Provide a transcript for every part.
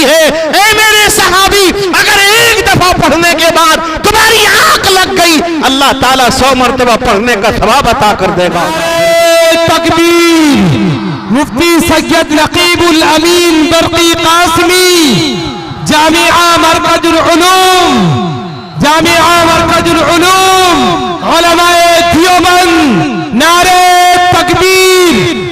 ہے اے میرے صحابی اگر ایک دفعہ پڑھنے کے بعد تمہاری آنکھ لگ گئی اللہ تعالیٰ 100 مرتبہ پڑھنے کا ثواب عطا کر دے گا۔ تکبیر۔ مفتی سید نقیب الامین برقی قاسمی، جامعہ مرکز العلوم، جامعہ مرکز العلوم علماء دیوبند، نعرہ تکبیر۔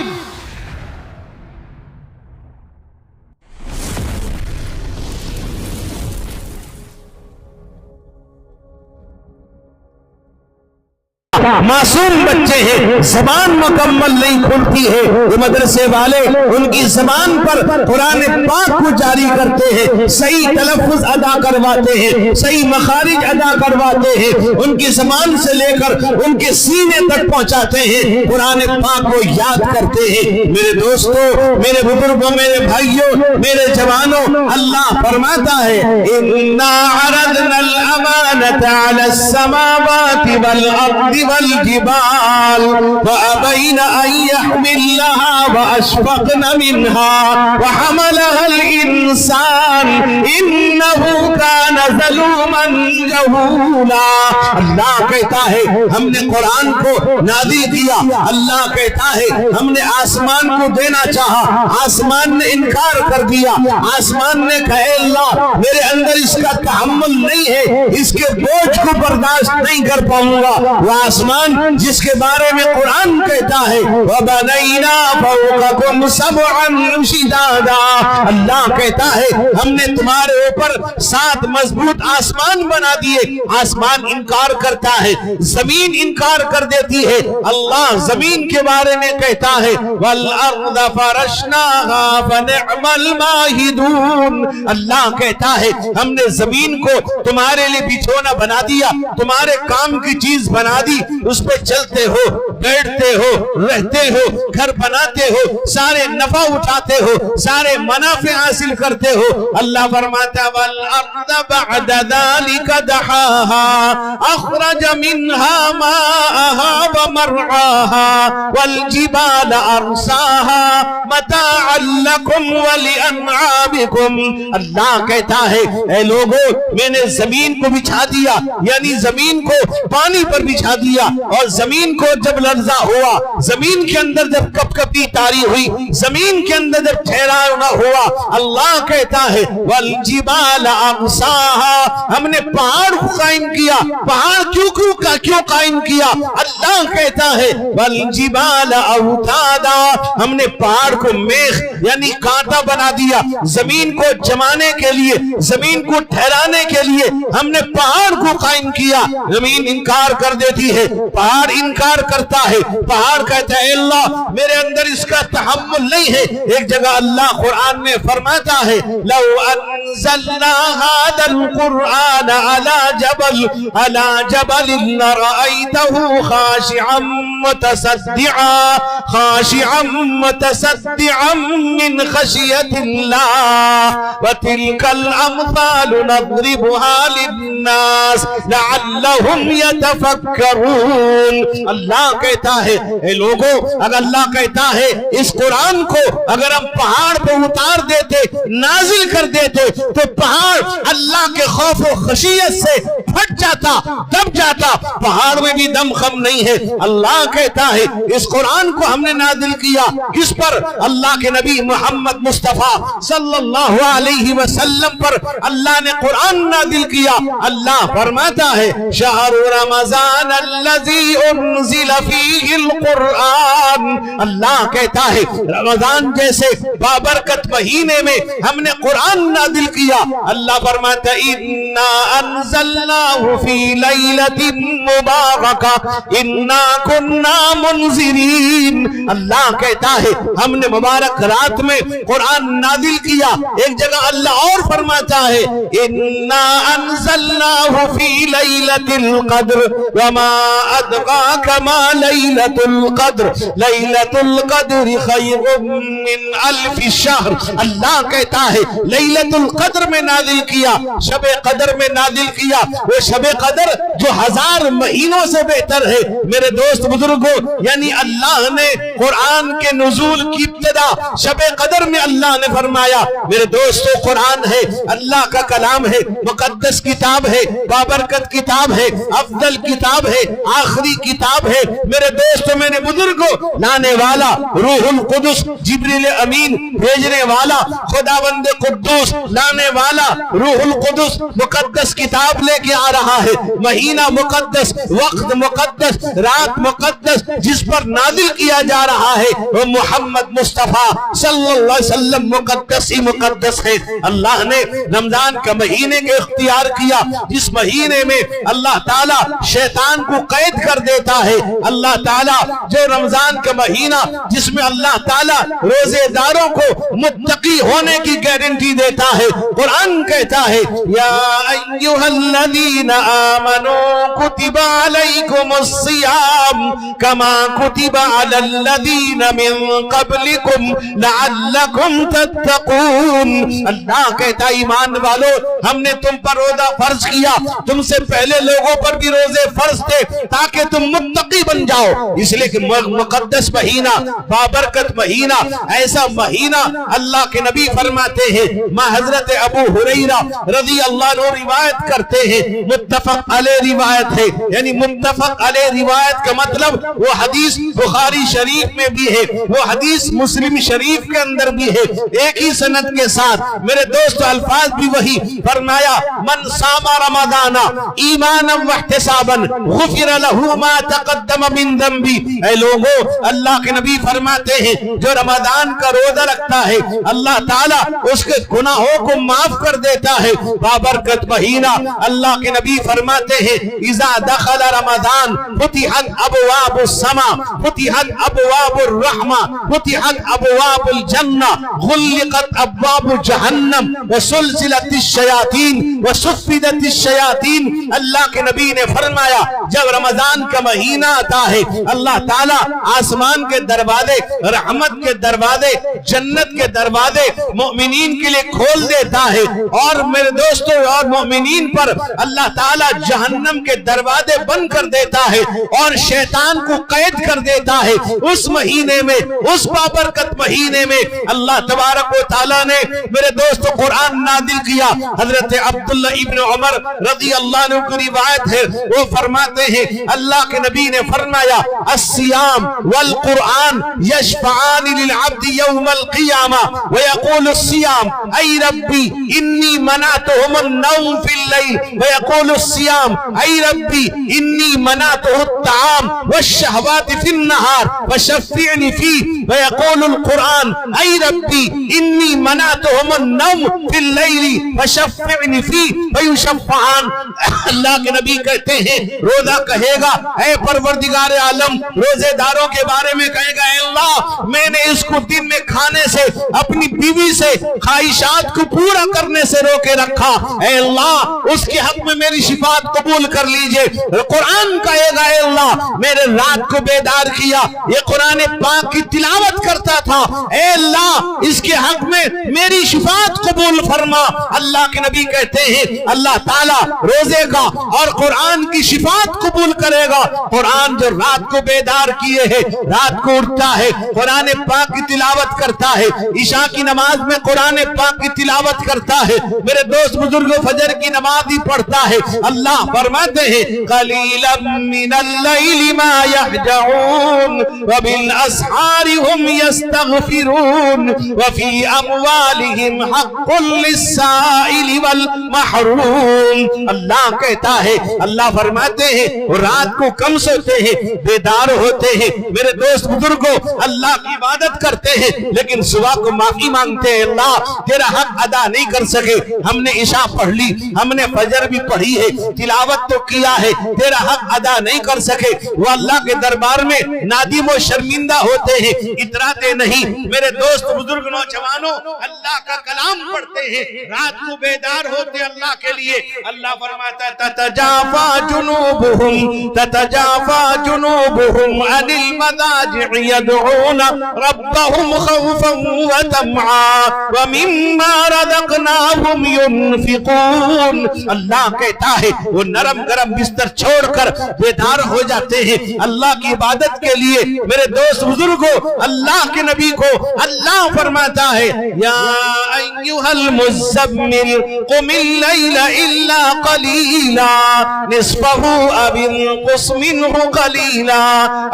معصوم بچے ہیں، زبان مکمل نہیں کھلتی ہے، یہ مدرسے والے ان کی زبان پر قرآن پاک کو جاری کرتے ہیں، صحیح تلفظ ادا کرواتے ہیں، صحیح مخارج ادا کرواتے ہیں، ان کی زبان سے لے کر ان کے سینے تک پہنچاتے ہیں، قرآن پاک کو یاد کرتے ہیں۔ میرے دوستوں، میرے بزرگوں، میرے بھائیوں، میرے جوانوں، اللہ فرماتا ہے اِنَّا عَرَضْنَا الْأَمَانَةَ عَلَى السَّمَاوَاتِ وَالْأَرْضِ والجبال فأبين أن يحملنها وأشفقن منها وحملها الإنسان إنه كان ظلوما جهولا۔ اللہ کہتا ہے ہم نے قرآن کو نازل کیا، اللہ کہتا ہے ہم نے آسمان کو دینا چاہا، آسمان نے انکار کر دیا، آسمان نے کہا اللہ میرے اندر اس کا تحمل نہیں ہے، اس کے بوجھ کو برداشت نہیں کر پاؤں گا۔ وہ آسمان جس کے بارے میں قرآن کہتا ہے وَبَنَيْنَا فَوْقَكُمْ سَبْعًا شِدَادًا، اللہ کہتا ہے ہم نے تمہارے اوپر 7 مضبوط آسمان بنا دیے۔ آسمان انکار کرتا ہے، زمین انکار کر دیتی ہے، اللہ زمین کے بارے میں کہتا ہے وَالْأَرْضَ فَرَشْنَاهَا فَنِعْمَ الْمَاهِدُونَ، اللہ کہتا ہے ہم نے زمین کو تمہارے لیے بچھونا بنا دیا، تمہارے کام کی چیز بنا دی، اس پہ چلتے ہو، بیٹھتے ہو، رہتے ہو، گھر بناتے ہو، سارے نفع اٹھاتے ہو، سارے منافع حاصل کرتے ہو۔ اللہ فرماتا وَالْأَرْضَ بَعْدَ ذَلِكَ دَحَاهَا أَخْرَجَ مِنْهَا مَاءَهَا وَمَرْعَاهَا وَالْجِبَالَ أَرْسَاهَا مَتَاعًا لَكُمْ وَلِأَنْعَامِكُمْ، اللہ کہتا ہے اے لوگو میں نے زمین کو بچھا دیا، یعنی زمین کو پانی پر بچھا دیا، اور زمین کو جب لرزہ ہوا، زمین کے اندر جب کپ کپی تاری ہوئی، زمین کے اندر جب ٹھہرانا ہوا، اللہ کہتا ہے والجبال ارساها، ہم نے پہاڑ کو قائم کیا۔ پہاڑ کیوں قائم کیا؟ اللہ کہتا ہے والجبال اوتادا، ہم نے پہاڑ کو میخ یعنی کانٹا بنا دیا، زمین کو جمانے کے لیے، زمین کو ٹھہرانے کے لیے ہم نے پہاڑ کو قائم کیا۔ زمین انکار کر دیتی ہے، پہاڑ انکار کرتا ہے، پہاڑ کہتا ہے اللہ میرے اندر اس کا تحمل نہیں ہے۔ ایک جگہ اللہ قرآن میں فرماتا ہے لو انزلنا هذا القرآن على جبل لرأيته خاشعا متصدعا من خشية الله وتلك الأمثال نضربها للناس لعلهم يتفكرون، اللہ کہتا ہے اے لوگوں اگر اللہ کہتا ہے اس قرآن کو اگر ہم پہاڑ پہ اتار دیتے، نازل کر دیتے، تو پہاڑ اللہ کے خوف و خشیت سے پھٹ جاتا، دب جاتا۔ پہاڑ میں بھی دم خم نہیں ہے۔ اللہ کہتا ہے اس قرآن کو ہم نے نازل کیا کس پر؟ اللہ کے نبی محمد مصطفیٰ صلی اللہ علیہ وسلم پر اللہ نے قرآن نازل کیا۔ اللہ فرماتا ہے شہر رمضان الذی انزل فیہ القرآن، اللہ کہتا ہے رمضان جیسے بابرکت مہینے میں ہم نے قرآن نازل کیا۔ اللہ فرماتا ہے انا انزلناہ فی لیلۃ مبارکہ انا کنا منذرین، اللہ کہتا ہے ہم نے مبارک رات میں قرآن نازل کیا۔ ایک جگہ اللہ اور فرماتا ہے انا انزلناہ فی لیلۃ القدر وما أدراك ما ليلة القدر ليلة القدر خير من ألف شهر. اللہ کہتا ہے لیلۃ القدر میں نازل کیا، شب قدر میں نازل کیا، وہ شب قدر جو 1000 مہینوں سے بہتر ہے. میرے دوست بزرگوں، یعنی اللہ نے قرآن کے نزول کی ابتدا شب قدر میں اللہ نے فرمایا. میرے دوستو، قرآن ہے اللہ کا کلام ہے، مقدس کتاب ہے، بابرکت کتاب ہے، افضل کتاب ہے، آخری کتاب ہے. میرے دوستو، میرے بزرگوں، لانے والا روح القدس جبریل امین بھیجنے والا خداوند قدوس لانے والا روح القدس مقدس کتاب لے کے آ رہا ہے. مہینہ مقدس، وقت مقدس، رات مقدس جس پر نازل کیا جا رہا ہے وہ محمد مصطفیٰ صلی اللہ علیہ وسلم مقدس ہی مقدس ہے. اللہ نے رمضان کا مہینے کے اختیار کیا جس مہینے میں اللہ تعالیٰ شیطان کو قید کر دیتا ہے. اللہ تعالیٰ جو رمضان کا مہینہ جس میں اللہ تعالیٰ روزے داروں کو متقی ہونے کی گارنٹی دیتا ہے. قرآن کہتا ہے یا ایھا الذین آمنوا کتب علیکم الصیام کما کتب علی الذین من قبلکم لعلکم تتقون. اللہ کہتا ایمان والو، ہم نے تم پر روزہ فرض کیا، تم سے پہلے لوگوں پر بھی روزے فرض تھے تاکہ تم متقی بن جاؤ. اس لیے کہ مقدس مہینہ، بابرکت مہینہ، ایسا مہینہ اللہ کے نبی فرماتے ہیں. ماں حضرت ابو ہریرہ رضی اللہ عنہ روایت کرتے ہیں، متفق علیہ روایت ہے. یعنی متفق علیہ روایت کا مطلب وہ حدیث بخاری شریف میں بھی ہے، وہ حدیث مسلم شریف کے اندر بھی ہے، ایک ہی سند کے ساتھ. میرے دوست الفاظ بھی وہی فرمایا من صام رمضان ایمانا واحتسابا غفر له ما تقدم من ذنبی. اے لوگوں، اللہ کے نبی فرماتے ہیں جو رمضان کا روزہ رکھتا ہے اللہ تعالیٰ اس کے گناہوں کو معاف کر دیتا ہے. بابرکت مہینہ اللہ کے نبی فرماتے ہیں اذا دخل رمضان فتحت ابواب السماء فتحت ابواب الرحمہ فتحت ابواب الجنہ غلقت ابواب جہنم وسلسلت الشیاطین وصفدت الشیاطین. اللہ کے نبی نے فرمایا جب رمضان کا مہینہ آتا ہے اللہ تعالیٰ آسمان کے دروازے، رحمت کے دروازے، جنت کے دروازے مومنین کے لیے کھول دیتا ہے، اور میرے دوستوں اور مومنین پر اللہ تعالیٰ جہنم کے دروازے بند کر دیتا ہے اور شیطان کو قید کر دیتا ہے. اس مہینے میں، اس بابرکت مہینے میں اللہ تبارک و تعالیٰ نے میرے دوستوں قرآن نازل کیا. حضرت عبداللہ ابن عمر رضی اللہ عنہ کی روایت ہے، وہ فرماتے ہیں اللہ کے نبی نے فرمایا الصیام والقرآن یشفعان للعبد یوم القیامہ ویقول الصیام ای ربی انی منعتهم النوم فی اللیل ویقول الصیام ای ربی انی منعته الطعام والشہوات فی النہار فشفعنی فی ویقول القرآن ای ربی انی منعتهم النوم فی اللیل فشفعنی فی فیشفعان. اللہ کے نبی کہتے ہیں روزہ کہے گا اے پروردگار عالم، روزے داروں کے بارے میں کہے گا اے اللہ میں نے اس کو دن میں کھانے سے، اپنی بیوی سے خواہشات کو پورا کرنے سے روکے رکھا، اے اللہ اس کے حق میں میری شفاعت قبول کر لیجئے. قرآن کہے گا اے اللہ میرے رات کو بیدار کیا، یہ قرآن پاک کی تلاوت کرتا تھا، اے اللہ اس کے حق میں میری شفاعت قبول فرما. اللہ کے نبی کہتے ہیں اللہ تعالیٰ روزے کا اور قرآن کی شفاعت قبول کرے گا. قرآن جو رات کو بیدار کیے ہے، رات کو اٹھتا ہے، قرآن پاک کی تلاوت کرتا ہے، عشاء کی نماز میں قرآن پاک کی تلاوت کرتا ہے، میرے دوست بزرگوں فجر کی نماز ہی پڑھتا ہے. اللہ فرماتے ہیں قلیلا من اللیل ما یہجعون وبالاسحار هم یستغفرون وفی اموالهم حق للسائل والمحروم. اللہ کہتا ہے، اللہ فرماتے ہیں رات کو کم سوتے ہیں، بیدار ہوتے ہیں، میرے دوست بزرگوں اللہ کی عبادت کرتے ہیں لیکن صبح کو معافی مانگتے ہیں اللہ تیرا حق ادا نہیں کر سکے، ہم نے عشاء پڑھ لی، ہم نے فجر بھی پڑھی ہے، تلاوت تو کیا ہے، تیرا حق ادا نہیں کر سکے. وہ اللہ کے دربار میں نادم و شرمندہ ہوتے ہیں، اتراتے نہیں. میرے دوست بزرگ نوجوانوں اللہ کا کلام پڑھتے ہیں، رات کو بیدار ہوتے اللہ کے لیے. اللہ فرماتا ہے تتجافى جنوبهم تتجافى جنوبهم عن المضاجع يدعون ربهم خوفا وطمعا ومما رزقناهم ينفقون. اللہ کہتا ہے وہ نرم گرم بستر چھوڑ کر بیدار ہو جاتے ہیں اللہ کی عبادت کے لیے. میرے دوست بزرگوں، اللہ کے نبی کو اللہ فرماتا ہے یا ایھا المزمل قم اللیل الا قلیلا نصفہ او انقص منہ قلیلا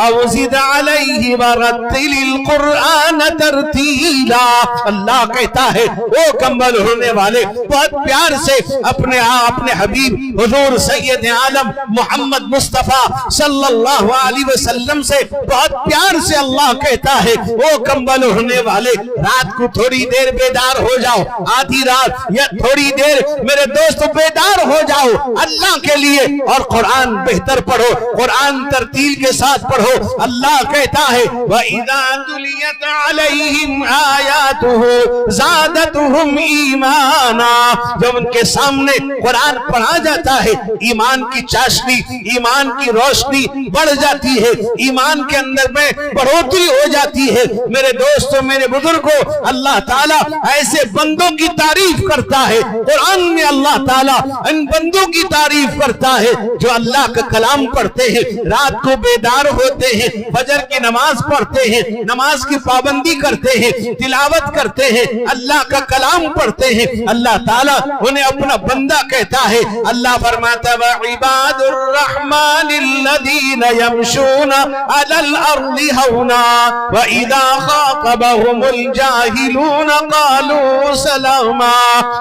او زد علیہ ورتل القرآن ترتیلا. اللہ کہتا ہے او کمبل ہونے والے بہت پیار سے اپنے حبیب حضور سید عالم محمد مصطفیٰ صلی اللہ علیہ وسلم سے بہت پیار سے اللہ کہتا ہے او کمبل ہونے والے رات کو تھوڑی دیر بیدار ہو جاؤ، آدھی رات یا تھوڑی دیر میرے دوست بیدار ہو جاؤ اللہ کے لیے اور قرآن بہتر پڑھو، قرآن ترتیل کے ساتھ پڑھو. اللہ کہتا ہے وَإِذَا تُلِيَتْ عَلَيْهِمْ آيَاتُهُ زَادَتْهُمْ إِيمَانًا. جب ان کے سامنے قرآن پڑھا جاتا ہے ایمان کی چاشنی، ایمان کی روشنی بڑھ جاتی ہے، ایمان کے اندر میں بڑھوتری ہو جاتی ہے. میرے دوستوں، میرے بزرگوں، اللہ تعالیٰ ایسے بندوں کی تعریف کرتا ہے. قرآن میں اللہ تعالیٰ ان بندوں کی تعریف کرتا ہے جو اللہ کا کلام پڑھتے ہیں، رات کو بیدار ہوتے ہیں، فجر کی نماز پڑھتے ہیں، نماز کی پابندی کرتے ہیں، تلاوت کرتے ہیں، اللہ کا کلام پڑھتے ہیں. اللہ تعالیٰ انہیں اپنا بندہ کہتا ہے. اللہ فرماتا ہے وَعِبَادُ الرَّحْمَنِ الَّذِينَ يَمْشُونَ عَلَى الْأَرْضِ هَوْنًا وَإِذَا خَاطَبَهُمُ الْجَاهِلُونَ قَالُوا سَلَامًا.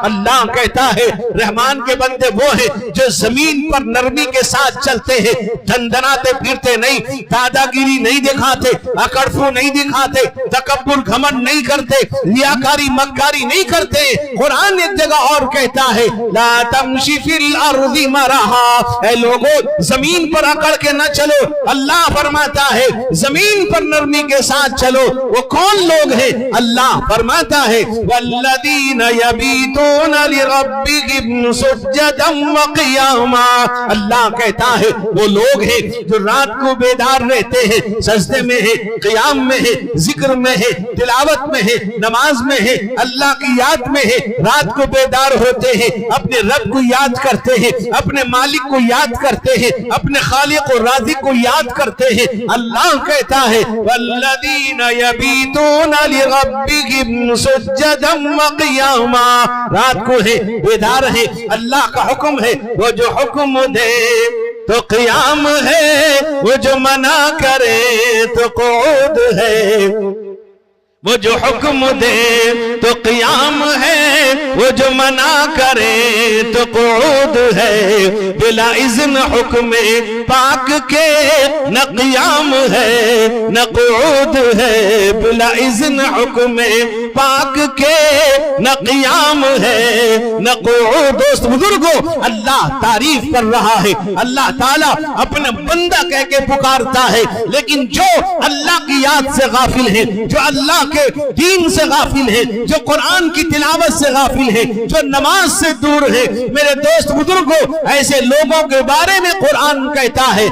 اللہ کہتا ہے رحمان کے بندے وہ ہیں جو زمین پر نرمی کے ساتھ چلتے ہیں، دھندناتے پھرتے نہیں، دادا گیری نہیں دکھاتے، اکڑفو نہیں دکھاتے، تکبر گھمنڈ نہیں کرتے، لیاکاری مکاری نہیں کرتے. قرآن ایک جگہ اور کہتا ہے لا تمشی فی الارض مرحا. اے لوگوں زمین پر اکڑ کے نہ چلو. اللہ فرماتا ہے زمین پر نرمی کے ساتھ چلو. وہ کون لوگ ہیں؟ اللہ فرماتا ہے والذین یبیتون لربهم سجدا وقیاما. اللہ کہتا ہے وہ لوگ ہیں جو رات کو بیدار رہتے ہیں، سجدے میں ہے، قیام میں ہے، ذکر میں ہے، تلاوت میں ہے، نماز میں ہے، اللہ کی یاد میں ہے. رات کو بیدار ہوتے ہیں، اپنے رب کو یاد کرتے ہیں، اپنے مالک کو یاد کرتے ہیں، اپنے خالق و رازق کو یاد کرتے ہیں. اللہ کہتا ہے والذین یبیتون لربهم سجدا وقیاما. رات کو ہے بیدار ہے، اللہ کا حکم ہے وہ جو حکم دے تو قیام ہے، وہ جو منع کرے تو قعود ہے. وہ جو حکم دے تو قیام ہے، وہ جو منع کرے تو قعود ہے. بلا اذن حکم پاک کے نہ قیام ہے نہ قعود ہے. بلا اذن حکم پاک کے نہ قیام ہے نہ قعود. دوست بزرگوں، اللہ تعریف کر رہا ہے. اللہ تعالیٰ اپنا بندہ کہہ کے پکارتا ہے، لیکن جو اللہ کی یاد سے غافل ہے، جو اللہ کے دین سے غافل ہے، جو قرآن کی تلاوت سے غافل ہے، جو نماز سے دور ہے، میرے دوست بزرگوں ایسے لوگوں کے بارے میں قرآن کہتا ہے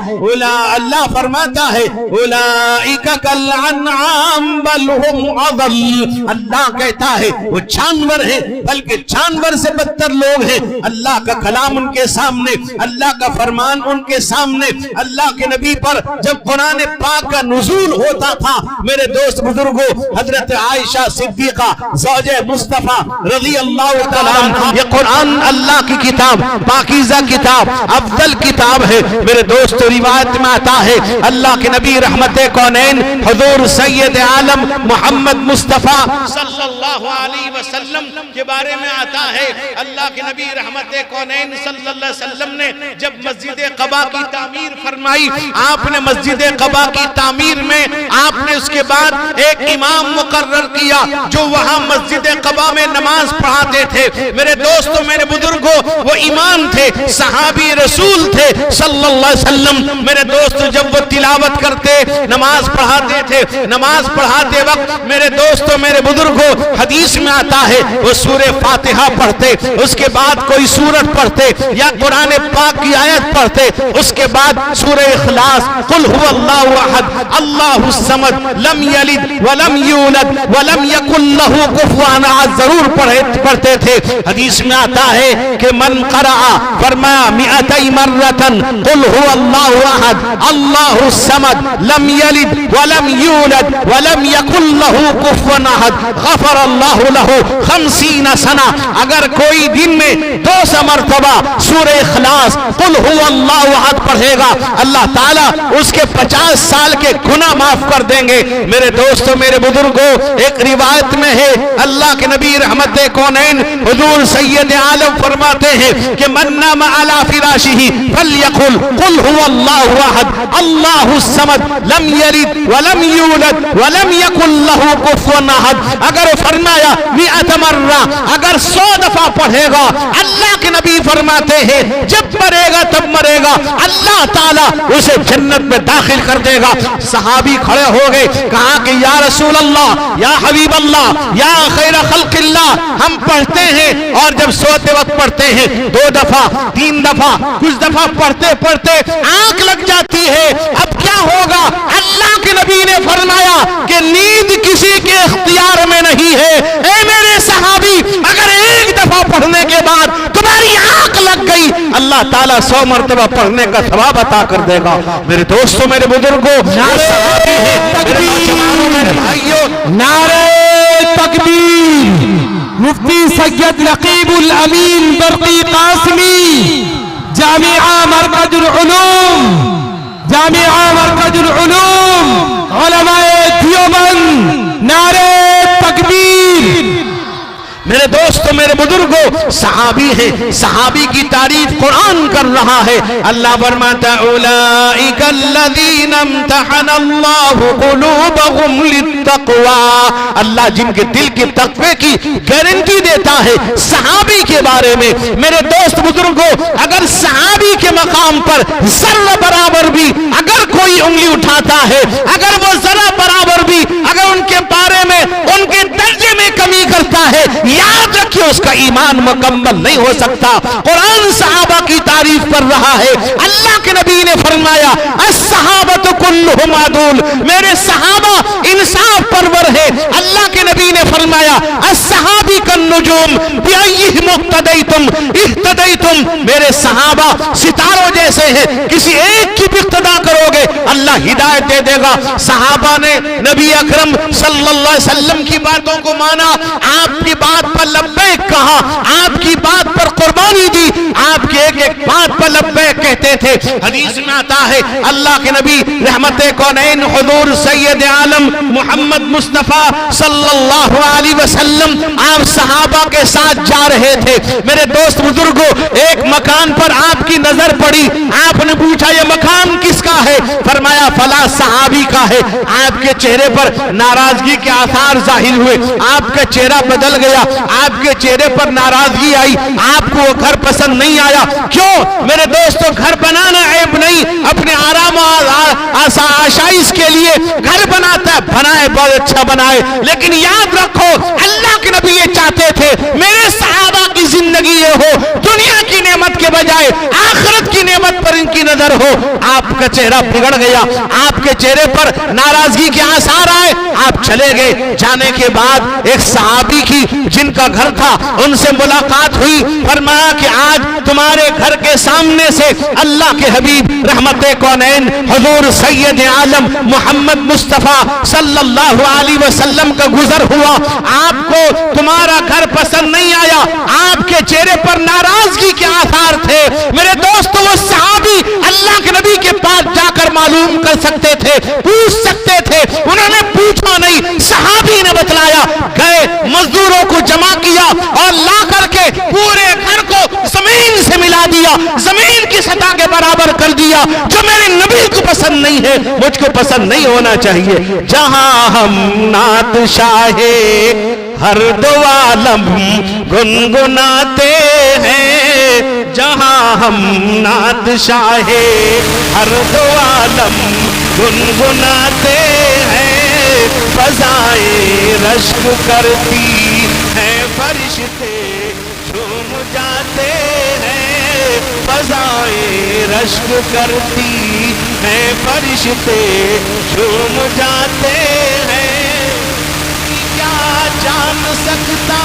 اللہ فرماتا ہے اولئک کالانعام بل هم اضل. اللہ کہتا ہے وہ جانور ہیں بلکہ جانور سے بدتر لوگ ہیں. اللہ کا کلام ان کے سامنے، اللہ کا فرمان ان کے سامنے، اللہ کے نبی پر جب قرآن پاک کا نزول ہوتا تھا میرے دوست بزرگوں، حضرت عائشہ صدیقہ زوجہ مصطفیٰ رضی اللہ تعالیٰ عنہ، یہ قرآن اللہ کی کتاب، پاکیزہ کتاب، افضل کتاب ہے. میرے دوست روایت میں آتا ہے اللہ کے نبی رحمت کونین حضور سید عالم محمد مصطفیٰ صلی اللہ علیہ وسلم کے بارے میں آتا ہے اللہ کے نبی رحمت کونین صلی اللہ علیہ وسلم نے جب مسجد قباء کی تعمیر فرمائی، آپ نے مسجد قباء کی تعمیر میں آپ نے اس کے بعد ایک امام مقرر کیا جو وہاں مسجد قباء میں نماز پڑھاتے تھے میرے دوستوں میرے بزرگوں وہ ایمان تھے صحابی رسول تھے صلی اللہ علیہ وسلم میرے دوست جب وہ تلاوت کرتے نماز پڑھاتے تھے نماز پڑھاتے وقت میرے دوستوں میرے بزرگوں حدیث میں آتا ہے وہ سورہ فاتحہ پڑھتے اس کے بعد کوئی سورت پڑھتے یا قرآن پاک کی آیت پڑھتے اس کے بعد سورہ اخلاص قل هو اللہ احد اللہ الصمد لم یلد ولم یولد ولم یکن له کفوا احد ضرور پڑھتے تھے حدیث میں آتا ہے کہ من قرأ فرمایا 200 مرتن قل هو اللہ احد اللہ الصمد لم یلد ولم یولد ولم یکن له کفوا احد غفر اللہ له 50 سنہ اگر کوئی دن میں 200 مرتبہ سورہ اخلاص قل هو اللہ احد پڑھے گا اللہ تعالیٰ اس کے 50 سال کے گناہ معاف کر دیں گے میرے دوستوں میرے بزرگوں ایک روایت میں ہے اللہ کے نبی رحمت کونین حضور سید عالم فرماتے ہیں کہ من نام علی فراشہ فلیقل قل هو اللہ احد اللہ الصمد لم یلد ولم یولد ولم یکن له کفوا احد اگر فرمایا 100 مرہ اگر 100 دفعہ پڑھے گا اللہ کے نبی فرماتے ہیں جب مرے گا تب مرے گا اللہ تعالیٰ اسے جنت میں داخل کر دے گا صحابی کھڑے ہو گئے کہا کہ یا رسول اللہ یا حبیب اللہ یا خیر خلق اللہ ہم پڑھتے ہیں اور جب سوتے وقت پڑھتے ہیں 2 دفعہ 3 دفعہ کچھ دفعہ پڑھتے پڑھتے آنکھ لگ جاتی ہے اب کیا ہوگا اللہ کے نبی نے فرمایا کہ نیند کسی کے اختیار میں نہیں ہے اے میرے صحابی اگر 1 دفعہ پڑھنے کے بعد تمہاری آنکھ لگ گئی اللہ تعالیٰ 100 مرتبہ پڑھنے کا ثواب عطا کر دے گا میرے دوستوں میرے بزرگوں نعرہ تکبیر مفتی سید نقیب الامین برقی قاسمی جامعہ مرکز العلوم علماء دیوبند نعرہ تکبیر میرے دوستوں میرے بزرگوں صحابی ہے صحابی کی تعریف قرآن کر رہا ہے اللہ فرماتا اولئک الذین امتحن اللہ قلوبهم للتقوی اللہ جن کے دل کے تقوی کی گارنٹی دیتا ہے صحابی کے بارے میں میرے دوست بزرگوں اگر صحابی کے مقام پر ذرہ برابر بھی اگر کوئی انگلی اٹھاتا ہے اگر وہ ذرہ برابر بھی اگر ان کے بارے میں ان کے درجے میں کمی کرتا ہے یاد رکھیں اس کا ایمان مکمل نہیں ہو سکتا قرآن صحابہ کی تعریف کر رہا ہے اللہ کے نبی نے فرمایا الصحابۃ کلھم عدول میرے صحابہ انصاف پرور ہے اللہ کے نبی نے فرمایا الصحابی کالنجوم بأیہم اقتدیتم اہتدیتم میرے صحابہ ستاروں جیسے ہیں کسی ایک کی بھی اقتدا کرو گے اللہ ہدایت دے دے گا صحابہ نے نبی اکرم صلی اللہ علیہ وسلم کی باتوں کو مانا آپ کی بات پر لبیک کہا آپ کی بات پر قربانی دی آپ کی ایک ایک بات پر لبیک کہتے تھے حدیث میں آتا ہے اللہ کے نبی رحمت کونین حضور سید عالم محمد مصطفیٰ صلی اللہ علیہ وسلم آپ صحابہ کے ساتھ جا رہے تھے میرے دوست بزرگوں ایک مکان پر آپ کی نظر پڑی آپ نے پوچھا یہ مکان کس کا ہے فرمایا فلاں صحابی کا ہے آپ کے چہرے پر ناراضگی کے آثار ظاہر ہوئے آپ کا چہرہ بدل گیا آپ کے چہرے پر ناراضگی آئی آپ کو وہ گھر پسند نہیں آیا کیوں میرے دوستوں گھر بنانا عیب نہیں اپنے آرام آسائش کے لیے گھر بناتا ہے بنائے بہت اچھا بنائے لیکن یاد رکھو اللہ کے نبی یہ چاہتے تھے میرے صحابہ کی زندگی یہ ہو دنیا کی نعمت کے بجائے آخرت کی نعمت پر ان کی نظر ہو آپ کا چہرہ بگڑ گیا آپ کے چہرے پر ناراضگی کے آثار آئے آپ چلے گئے جانے کے بعد ایک صحابی کی جن کا گھر تھا ان سے ملاقات ہوئی فرمایا کہ آج تمہارے گھر کے سامنے سے اللہ کے حبیب رحمت کونین حضور سید عالم محمد مصطفیٰ صلی اللہ علیہ وسلم کا گزر ہوا آپ کو تمہارا گھر پسند نہیں آیا آپ کے چہرے پر ناراضگی کے آثار تھے میرے دوستو وہ صحابی اللہ کے نبی کے پاس جا کر معلوم کر سکتے تھے پوچھ سکتے تھے انہوں نے پوچھا نہیں صحابی نے بتلایا گئے مزدوروں کو جمع کیا اور لا کر کے پورے گھر کو زمین سے ملا دیا زمین کی سطح کے برابر کر دیا جو میرے نبی کو پسند نہیں ہے مجھ کو پسند نہیں ہونا چاہیے جہاں ہم نعت شاہ ہر دو عالم گنگناتے ہیں جہاں ہم نعت شاہ ہر دو عالم گنگناتے ہیں فضائیں رشک کرتی ہیں فرشتے جھوم جاتے ہیں فضائیں رشک کرتی ہیں فرشتے جھوم جاتے ہیں کیا جان سکتا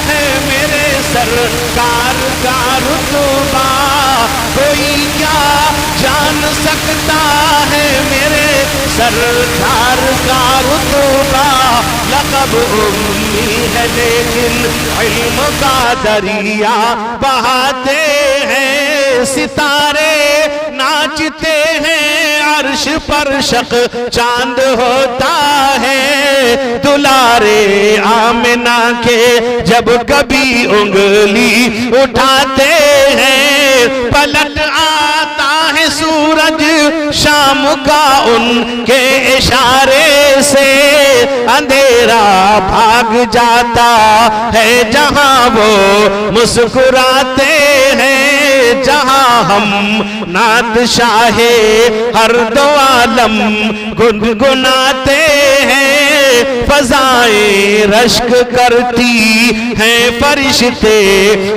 ہے میرے سرکار کا رتبہ کوئی کیا جان سکتا ہے میرے سرکار کا رتبہ لقب امی ہے لیکن علم کا دریا بہاتے ہیں ستارے ناچتے ہیں عرش پر شق چاند ہوتا ہے دلارے آمنہ کے جب کبھی انگلی اٹھاتے ہیں پلٹ آتا ہے سورج شام کا ان کے اشارے سے اندھیرا بھاگ جاتا ہے جہاں وہ مسکراتے ہیں جہاں ہم نعت شاہ ہر دو عالم گنگناتے ہیں فضائیں رشک کرتی ہیں فرشتے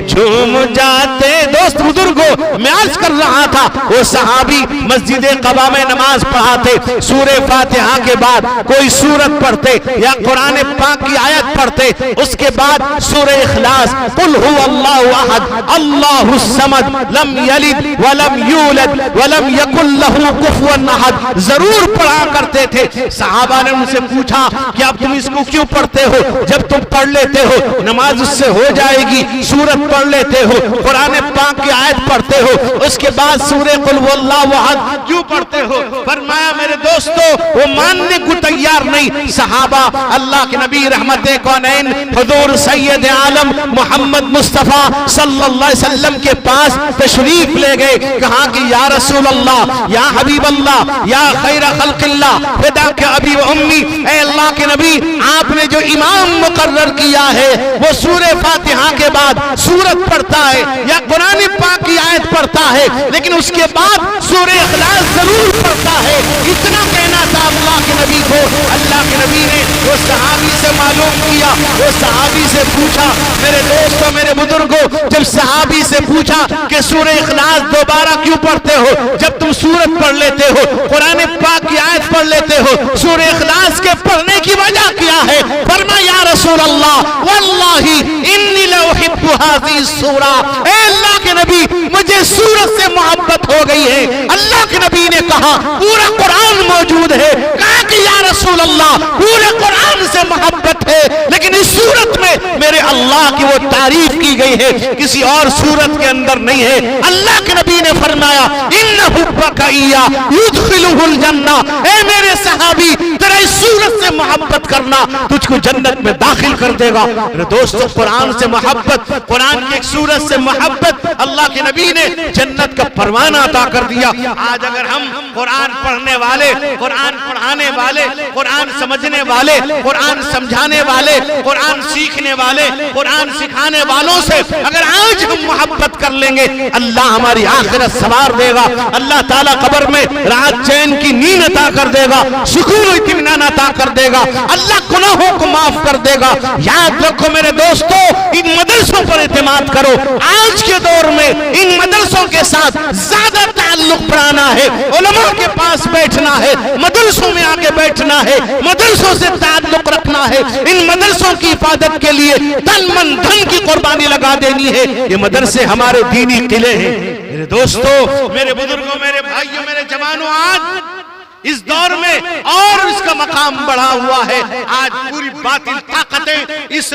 جھوم جاتے دوست بزرگوں میں عرض کر رہا تھا وہ صحابی مسجد قباء میں نماز پڑھاتے سورہ فاتحہ کے بعد کوئی سورت پڑھتے یا قرآن پاک کی آیت پڑھتے اس کے بعد سورہ اخلاص قل هو اللہ احد اللہ الصمد لم یلد ولم یولد ولم یکن له کفوا احد ضرور پڑھا کرتے تھے صحابہ نے ان سے پوچھا کہ اب تم اس کو کیوں پڑھتے ہو جب تم پڑھ لیتے ہو نماز اس سے ہو جائے گی سورت پڑھ لیتے ہو قرآن پاک کی آیت پڑھتے ہو اس کے بعد سورہ قل هو اللہ احد کیوں پڑھتے ہو فرمایا میرے دوستو وہ ماننے کو تیار نہیں صحابہ اللہ کے نبی رحمت کونین حضور سید عالم محمد مصطفیٰ صلی اللہ علیہ وسلم کے پاس تشریف لے گئے کہا کہ یا رسول اللہ یا حبیب اللہ یا خیر خلق اللہ فدا کے ابی و امی اے اللہ کے نبی آپ نے جو امام مقرر کیا ہے وہ سورہ فاتحہ کے بعد سورت پڑھتا ہے یا قرآن پاک کی آیت پڑھتا ہے لیکن اس کے بعد سورہ اخلاص ضرور پڑھتا ہے اتنا کہنا تھا اللہ کے نبی کو اللہ کے نبی نے وہ صحابی سے معلوم کیا وہ صحابی سے پوچھا میرے دوستوں میرے بزرگوں جب صحابی سے پوچھا کہ سورہ اخلاص دوبارہ کیوں پڑھتے ہو جب تم سورت پڑھ لیتے ہو قرآن پاک کی آیت پڑھ لیتے ہو سورہ اخلاص کے پڑھنے کی وجہ کیا ہے فرمایا یا رسول اللہ واللہ انی لأحب هذه السورہ اے اللہ کے نبی مجھے سورت سے محبت ہو گئی ہے اللہ کے نبی نے کہا پورا قرآن موجود ہے کہا کہ یا رسول اللہ پورے قرآن سے محبت ہے لیکن اس سورت میں میرے اللہ کی وہ تعریف کی گئی ہے کسی اور سورت کے اندر نہیں ہے اللہ کے نبی نے فرمایا ان حبک ایا یدخلہ الجنہ اے میرے صحابی تیرا اس سورت سے محبت کرنا تجھ کو جنت میں داخل کر دے گا میرے دوستو قرآن سے محبت قرآن کی ایک سورت سے محبت اللہ کے نبی نے جنت کا پروانہ عطا کر دیا آج اگر ہم قرآن پڑھنے والے قرآن پڑھانے والے قرآن سمجھنے والے قرآن سمجھانے والے قرآن سیکھنے والے قرآن سکھانے والوں سے اگر آج ہم محبت کر لیں گے اللہ ہماری آخرت سنوار دے گا اللہ تعالیٰ قبر میں رات چین کی نیند عطا کر دے گا سکون و اطمینان عطا کر دے گا اللہ گناہوں کو معاف کر دے گا یاد رکھو میرے دوستو ان مدرسوں پر اعتماد کرو آج کے دور میں ان مدرسوں کے ساتھ زیادہ تعلق بنانا ہے علماء کے پاس بیٹھنا ہے مدرسوں میں آگے بیٹھنا ہے مدرسوں سے تعلق رکھنا ہے ان مدرسوں کی حفاظت کے لیے تن من دھن کی قربانی لگا دینی ہے یہ مدرسے ہمارے دینی قلعے ہیں میرے دوستو میرے بزرگوں میرے بھائیوں میرے جوانوں آج اس دور میں اور اس کا مقام بڑھا ہوا ہے آج پوری باطل طاقتیں اس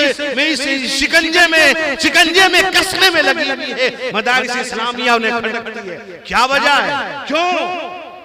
شکنجے میں کسنے میں لگی ہوئی ہے مدارس اسلامیہ انہیں کھڑک دی ہے کیا وجہ ہے کیوں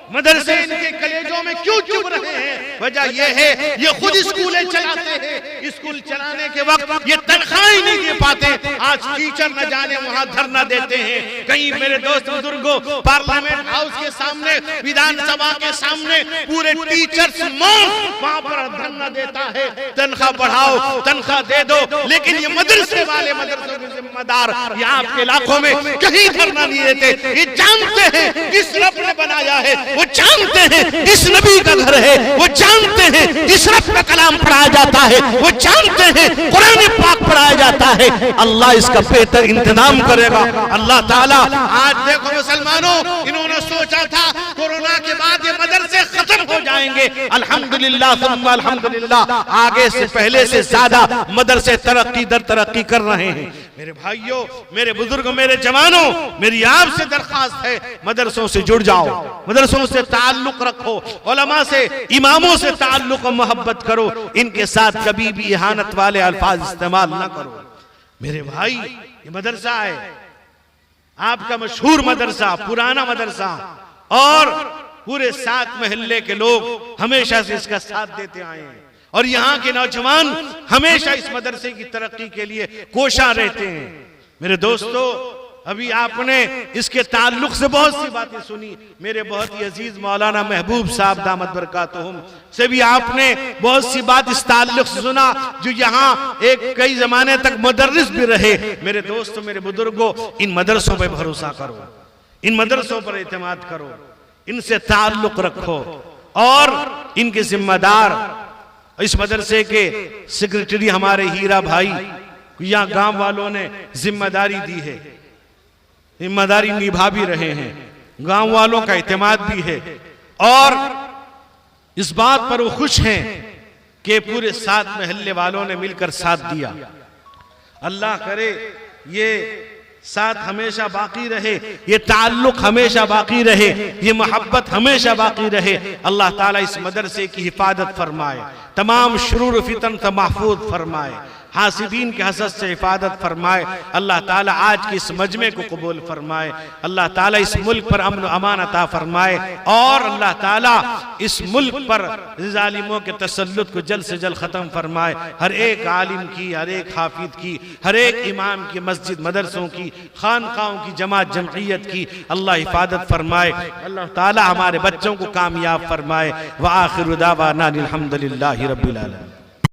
مدرسے ان کے کلیجوں میں کیوں چپ رہے ہیں وجہ یہ ہے یہ خود اسکولیں چلاتے ہیں اسکول چلانے کے وقت یہ تنخواہیں نہیں دے پاتے آج ٹیچر نہ جانے وہاں دھرنا دیتے ہیں کہیں میرے دوست بزرگوں پارلیمنٹ ہاؤس کے سامنے ویدھان سبھا کے سامنے پورے ٹیچرز مون وہاں پر دھرنا تنخواہ دیتا ہے تنخواہ بڑھاؤ تنخواہ دے دو، لیکن یہ مدرسے والے مدرسوں کے ذمہ دار یہ آپ کے علاقوں میں کہیں دھرنا نہیں دیتے، یہ جانتے ہیں کس رب نے بنایا ہے، وہ جانتے ہیں کس نبی کا گھر ہے، وہ جانتے ہیں کس رب کا کلام پڑھایا جاتا ہے، وہ جانتے ہیں قرآن پاک پڑھایا جاتا ہے، اللہ اس کا بہتر انتظام کرے گا اللہ تعالیٰ۔ آج دیکھو مسلمانوں، انہوں نے سوچا تھا کورونا کے بعد یہ مدرسے ختم ہو جائیں گے، الحمدللہ ثم الحمدللہ آگے سے پہلے سے زیادہ مدرسے ترقی در ترقی کر رہے ہیں۔ میرے بھائیوں، میرے بزرگوں، میرے جوانوں، میری آپ سے درخواست ہے مدرسوں سے جڑ جاؤ، مدرسوں سے تعلق رکھو، علماء سے اماموں سے تعلق و محبت کرو، ان کے ساتھ کبھی بھی اہانت والے الفاظ استعمال نہ کرو۔ میرے بھائی، یہ مدرسہ ہے آپ کا مشہور مدرسہ، پرانا مدرسہ، اور پورے 7 محلے کے لوگ ہمیشہ سے اس کا ساتھ دیتے آئے ہیں، اور یہاں کے نوجوان ہمیشہ اس مدرسے کی ترقی کے لیے کوشاں رہتے ہیں۔ میرے دوستو، ابھی آپ نے اس کے تعلق سے بہت سی باتیں سنی، میرے بہت ہی عزیز مولانا محبوب صاحب دامت برکاتہم سے بھی آپ نے بہت سی بات اس تعلق سے سنا، جو یہاں ایک کئی زمانے تک مدرس بھی رہے۔ میرے دوستو، میرے بزرگوں، ان مدرسوں پہ بھروسہ کرو، ان مدرسوں پر اعتماد کرو، ان سے تعلق رکھو، اور ان کے ذمہ دار اس مدرسے کے سیکریٹری ہمارے ہیرا بھائی، یہاں گاؤں والوں نے ذمہ داری دی ہے، ذمہ داری نبھا بھی رہے ہیں، گاؤں والوں کا اعتماد بھی ہے، اور اس بات پر وہ خوش ہیں کہ پورے 7 محلے والوں نے مل کر ساتھ دیا۔ اللہ کرے یہ ساتھ ہمیشہ باقی رہے، یہ تعلق ہمیشہ باقی رہے، یہ محبت ہمیشہ باقی رہے۔ اللہ تعالیٰ اس مدرسے کی حفاظت فرمائے، تمام شرور و فتن سے محفوظ فرمائے، حاسدین کے حسد سے حفاظت فرمائے۔ اللہ تعالیٰ آج کی اس مجمع کو قبول فرمائے، اللہ تعالیٰ اس ملک پر امن و امان عطا فرمائے، اور اللہ تعالیٰ اس ملک پر ظالموں کے تسلط کو جلد سے جلد ختم فرمائے۔ ہر ایک عالم کی، ہر ایک حافظ کی، ہر ایک امام کی، مسجد مدرسوں کی، خانقاہوں کی، جماعت جمعیت کی اللہ حفاظت فرمائے۔ اللہ تعالیٰ ہمارے بچوں کو کامیاب فرمائے۔ وآخر دعوانا الحمدللہ رب العالمین۔